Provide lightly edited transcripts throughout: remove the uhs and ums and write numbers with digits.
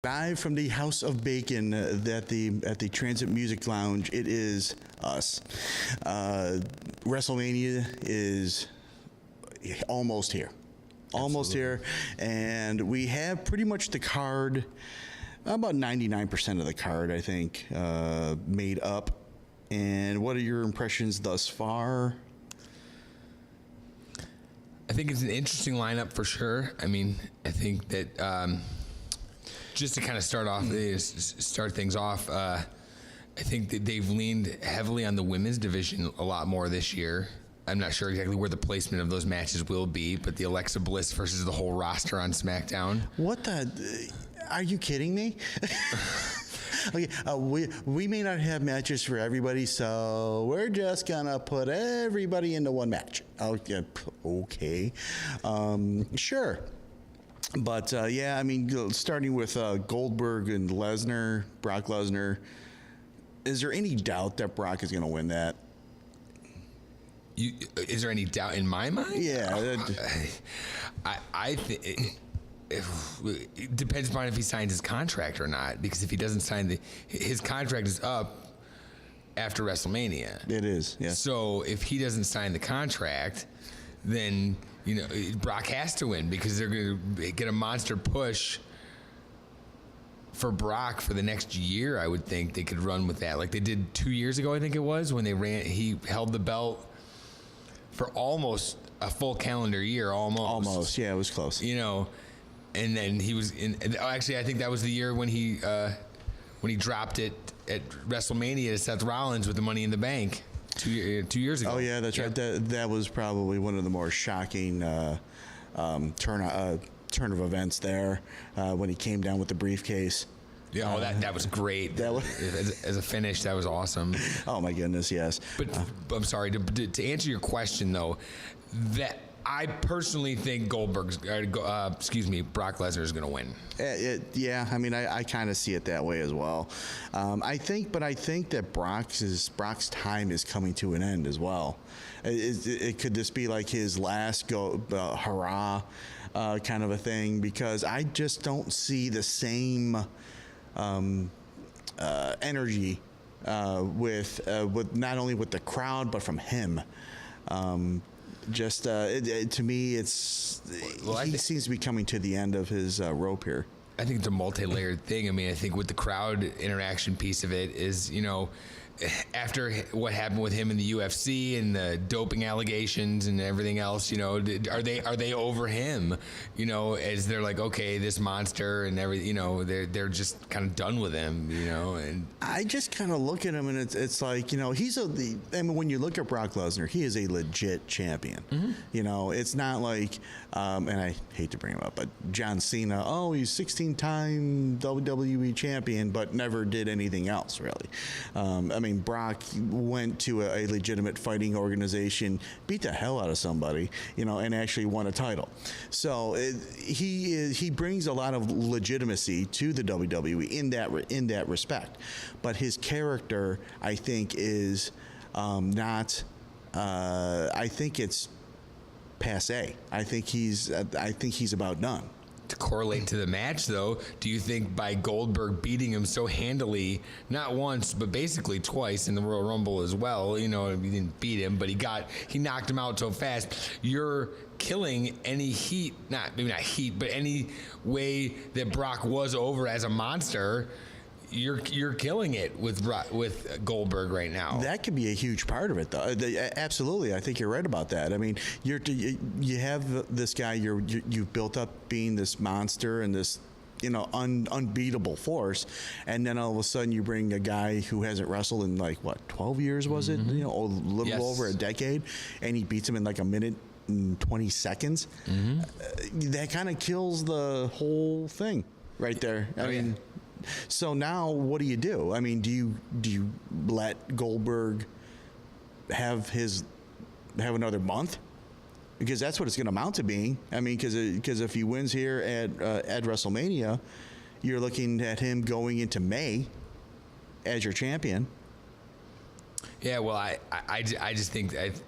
Live from the House of Bacon at the Transit Music Lounge, it is us. WrestleMania is almost here. Almost here. And we have pretty much the card, about 99% of the card, I think, made up. And what are your impressions thus far? I think it's an interesting lineup for sure. I mean, I think that just to kind of start things off, I think that they've leaned heavily on the women's division a lot more this year. I'm not sure exactly where the placement of those matches will be, but the Alexa Bliss versus the whole roster on SmackDown. What the? Are you kidding me? Okay, we may not have matches for everybody, so we're just gonna put everybody into one match. Okay, sure. But yeah, I mean, starting with Goldberg and Lesner, Brock Lesnar, is there any doubt that Brock is going to win that? Is there any doubt in my mind? Yeah. I think it depends upon if he signs his contract or not. Because if he doesn't sign his contract is up after WrestleMania. It is, yeah. So if he doesn't sign the contract, then Brock has to win because they're going to get a monster push for Brock for the next year. I would think they could run with that, like they did 2 years ago. I think it was when he held the belt for almost a full calendar year. Almost, yeah, it was close. And then he was in. Actually, I think that was the year when he dropped it at WrestleMania to Seth Rollins with the Money in the Bank. 2 years ago. Oh yeah, that's right. That was probably one of the more shocking turn of events there when he came down with the briefcase. Yeah, that was great. That was as a finish, that was awesome. Oh my goodness, yes. But I'm sorry to answer your question though. That I personally think Brock Lesnar is going to win. Yeah, I mean, I kind of see it that way as well. I think that Brock's time is coming to an end as well. Could this be like his last hurrah kind of a thing? Because I just don't see the same energy with not only with the crowd but from him. To me, he seems to be coming to the end of his rope here. I think it's a multi-layered thing. I mean, I think with the crowd interaction piece of it is, after what happened with him in the UFC and the doping allegations and everything else, are they over him? As they're like, okay, this monster and everything, they're just kind of done with him, And I just kind of look at him and it's like, when you look at Brock Lesnar, he is a legit champion. Mm-hmm. It's not like, and I hate to bring him up, but John Cena, he's 16-time WWE champion, but never did anything else really. Brock went to a legitimate fighting organization, beat the hell out of somebody, and actually won a title. So he brings a lot of legitimacy to the WWE in that respect. But his character, I think, is not. I think it's passé. I think he's about done. To correlate to the match, though, do you think by Goldberg beating him so handily, not once, but basically twice in the Royal Rumble as well, he didn't beat him, but he knocked him out so fast, you're killing any heat, maybe not heat, but any way that Brock was over as a monster. You're killing it with Goldberg right now. That could be a huge part of it, though. Absolutely, I think you're right about that. I mean, you have this guy you've built up being this monster and this unbeatable force, and then all of a sudden you bring a guy who hasn't wrestled in 12 years, was it? Mm-hmm. A little over a decade, and he beats him in like a minute and 20 seconds. Mm-hmm. That kind of kills the whole thing right there. I mean. Yeah. So now, what do you do? I mean, do you let Goldberg have another month? Because that's what it's going to amount to being. I mean, because if he wins here at WrestleMania, you're looking at him going into May as your champion. Yeah, well, I just think that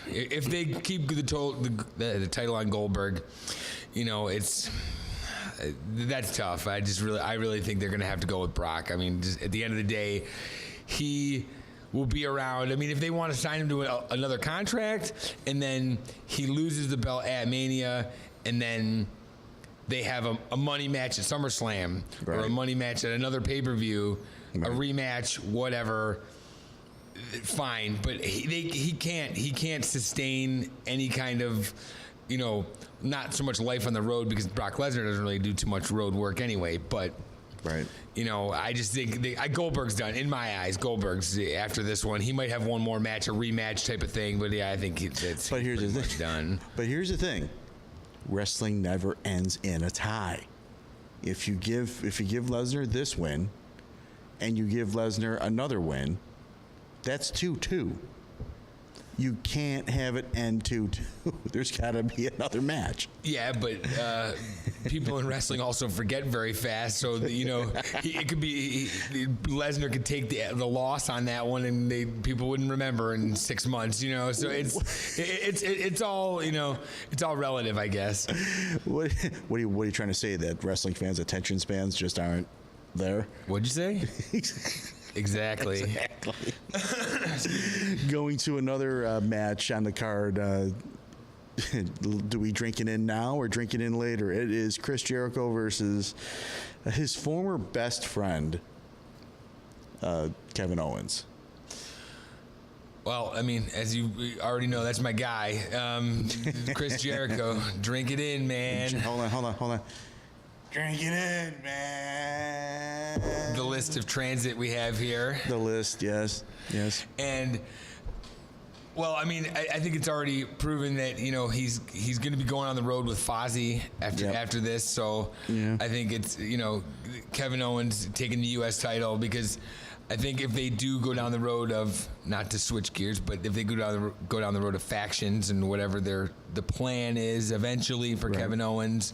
if they keep the title on Goldberg, it's that's tough. I really think they're going to have to go with Brock. I mean, just at the end of the day, he will be around. I mean, if they want to sign him to another contract and then he loses the belt at Mania and then they have a money match at SummerSlam or a money match at another pay-per-view, a rematch, whatever, fine. But he can't sustain any kind of, not so much life on the road because Brock Lesnar doesn't really do too much road work anyway. But I just think Goldberg's done in my eyes. Goldberg's after this one, he might have one more match, a rematch type of thing. But yeah, I think it's pretty much done. But here's the thing: wrestling never ends in a tie. If you give Lesnar this win, and you give Lesnar another win, that's 2-2. You can't have it end 2-2. There's got to be another match. Yeah, but people in wrestling also forget very fast. So it could be Lesnar could take the loss on that one, and people wouldn't remember in 6 months. So it's all it's all relative, I guess. What are you trying to say? That wrestling fans' attention spans just aren't there? What'd you say? Exactly. Going to another match on the card. Do we drink it in now or drink it in later? It is Chris Jericho versus his former best friend, Kevin Owens. Well, I mean, as you already know, that's my guy, Chris Jericho. Drink it in, man. Hold on. Drink it in, man. The list of transit we have here. The list, yes. And, well, I mean, I think it's already proven that he's going to be going on the road with Fozzy after this. So I think it's Kevin Owens taking the U.S. title, because I think if they do go down the road of, not to switch gears, but if they go down the road of factions and whatever the plan is eventually for Kevin Owens,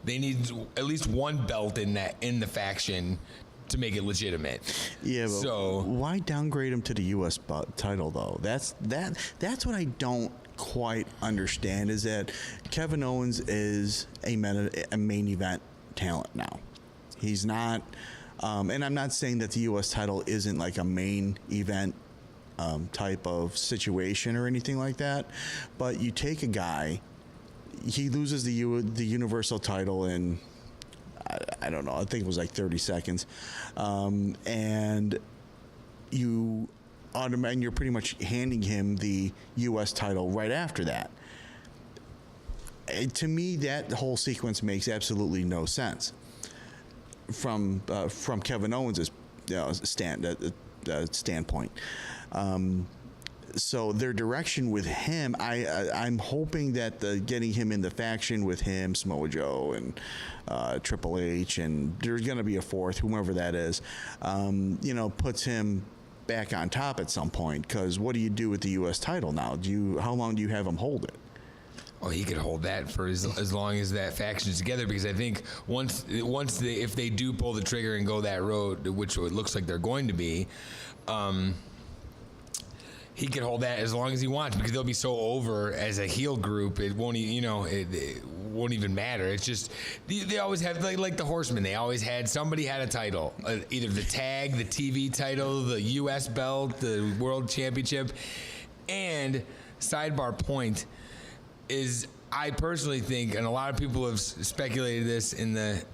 they need at least one belt in the faction to make it legitimate. Yeah, but why downgrade him to the U.S. title though? That's what I don't quite understand. Is that Kevin Owens is a main event talent now. He's not, and I'm not saying that the U.S. title isn't like a main event type of situation or anything like that. But you take a guy. He loses the Universal title in, I don't know, I think it was like 30 seconds. And you're pretty much handing him the U.S. title right after that. To me, that whole sequence makes absolutely no sense from Kevin Owens' standpoint. So their direction with him, I'm hoping that getting him in the faction with him, Samoa Joe and Triple H, and there's going to be a fourth, whomever that is, puts him back on top at some point. Because what do you do with the U.S. title now? How long do you have him hold it? Well, he could hold that for as long as that faction is together, because I think if they do pull the trigger and go that road, which it looks like they're going to be. He could hold that as long as he wants, because they'll be so over as a heel group. It won't, it won't even matter. It's just they always have like the Horsemen. They always somebody had a title, either the tag, the TV title, the U.S. belt, the World Championship. And sidebar point is, I personally think, and a lot of people have speculated this in the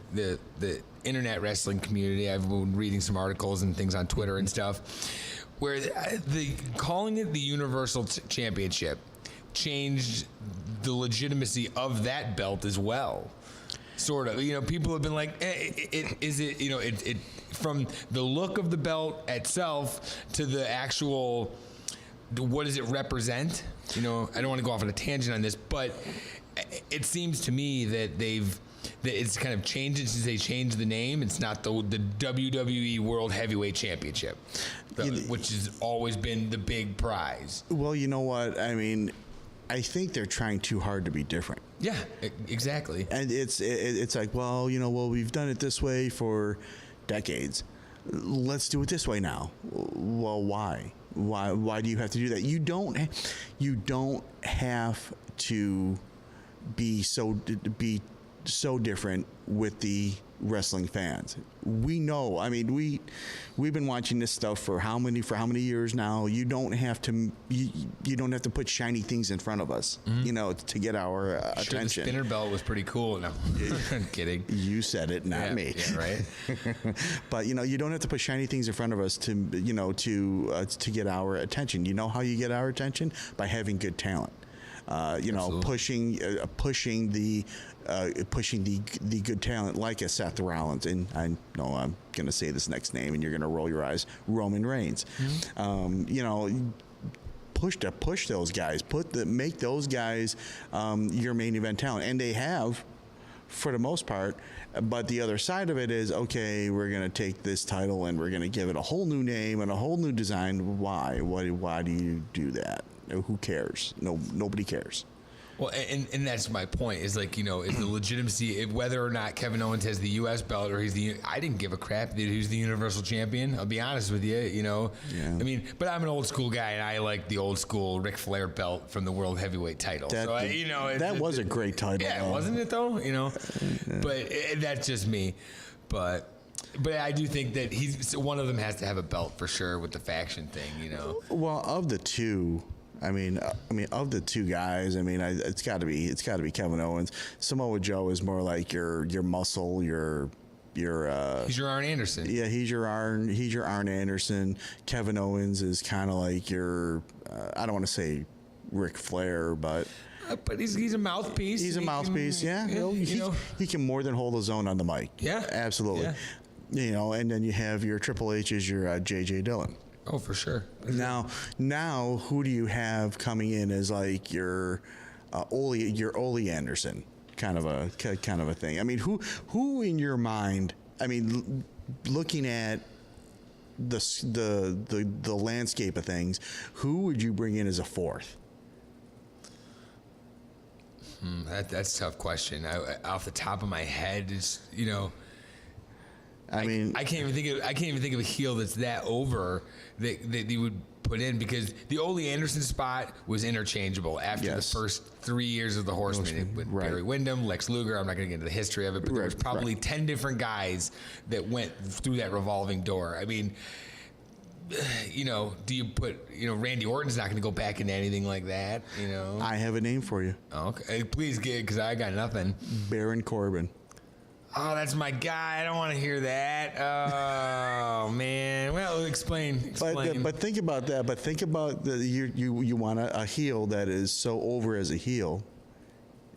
internet wrestling community. I've been reading some articles and things on Twitter and stuff, where calling it the Universal Championship changed the legitimacy of that belt as well. Sort of. People have been like, it from the look of the belt itself to the actual, what does it represent? I don't want to go off on a tangent on this, but it seems to me that it's kind of changed since they changed the name. It's not the WWE World Heavyweight Championship, which has always been the big prize. Well, you know what? I mean, I think they're trying too hard to be different. Yeah, exactly. And it's like, well, we've done it this way for decades. Let's do it this way now. Well, why? Why do you have to do that? You don't have to be so different with the wrestling fans. We know. I mean, we've been watching this stuff for how many years now? You don't have to put shiny things in front of us, to get our attention. The spinner belt was pretty cool. No, I'm kidding. You said it, not me. Yeah, right. But you don't have to put shiny things in front of us to get our attention. You know how you get our attention? By having good talent. Pushing the good talent like a Seth Rollins, and I know I'm going to say this next name, and you're going to roll your eyes. Roman Reigns. Push those guys. Make those guys your main event talent, and they have, for the most part. But the other side of it is, okay, we're going to take this title and we're going to give it a whole new name and a whole new design. Why? Why do you do that? Who cares? Nobody cares. Well, and that's my point. Is like, is the legitimacy whether or not Kevin Owens has the U.S. belt or I didn't give a crap that who's the Universal Champion. I'll be honest with you. Yeah. I mean, but I'm an old school guy, and I like the old school Ric Flair belt from the World Heavyweight title. That was a great title. Yeah, wasn't it though? But that's just me. But I do think that one of them has to have a belt for sure with the faction thing. Well, of the two. Of the two guys, it's got to be Kevin Owens. Samoa Joe is more like your muscle, your. He's your Arn Anderson. Yeah, he's your Arn Anderson. Kevin Owens is kind of like your. I don't want to say Ric Flair, but he's a mouthpiece. He's a mouthpiece. He can more than hold his own on the mic. Yeah, absolutely. Yeah. And then you have your Triple H is your J.J. Dillon. Oh, for sure. Now, who do you have coming in as like your Ole Anderson kind of a thing? I mean, who in your mind? I mean, looking at the landscape of things, who would you bring in as a fourth? That's a tough question. Off the top of my head, it's I can't even think of a heel that's that over that you would put in, because the Ole Anderson spot was interchangeable after the first 3 years of the Horsemen with Barry Windham, Lex Luger. I'm not going to get into the history of it, but there was probably 10 different guys that went through that revolving door. I mean, do you put, Randy Orton's not going to go back into anything like that, I have a name for you. Okay, please get, because I got nothing. Baron Corbin. Oh, that's my guy. I don't want to hear that. Oh man. Well, explain. But think about that. But think about you want a heel that is so over as a heel.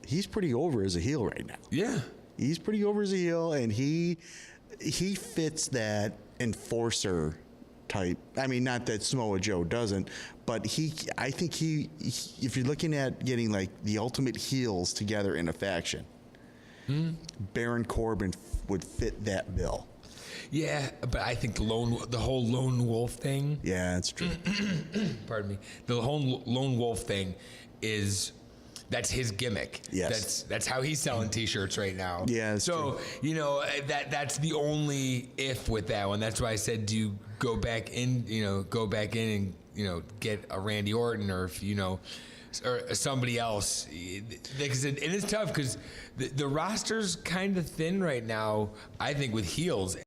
He's pretty over as a heel right now. Yeah. He's pretty over as a heel, and he fits that enforcer type. I mean, not that Samoa Joe doesn't, but I think if you're looking at getting like the ultimate heels together in a faction, Baron Corbin would fit that bill. Yeah, but I think the whole lone wolf thing. Yeah, that's true. Pardon me. The whole lone wolf thing that's his gimmick. Yes. That's how he's selling T-shirts right now. Yeah. So true. That's the only if with that one. That's why I said, do you go back in and get a Randy Orton, or if or somebody else. Because it is tough, because the roster's kind of thin right now, I think, with heels.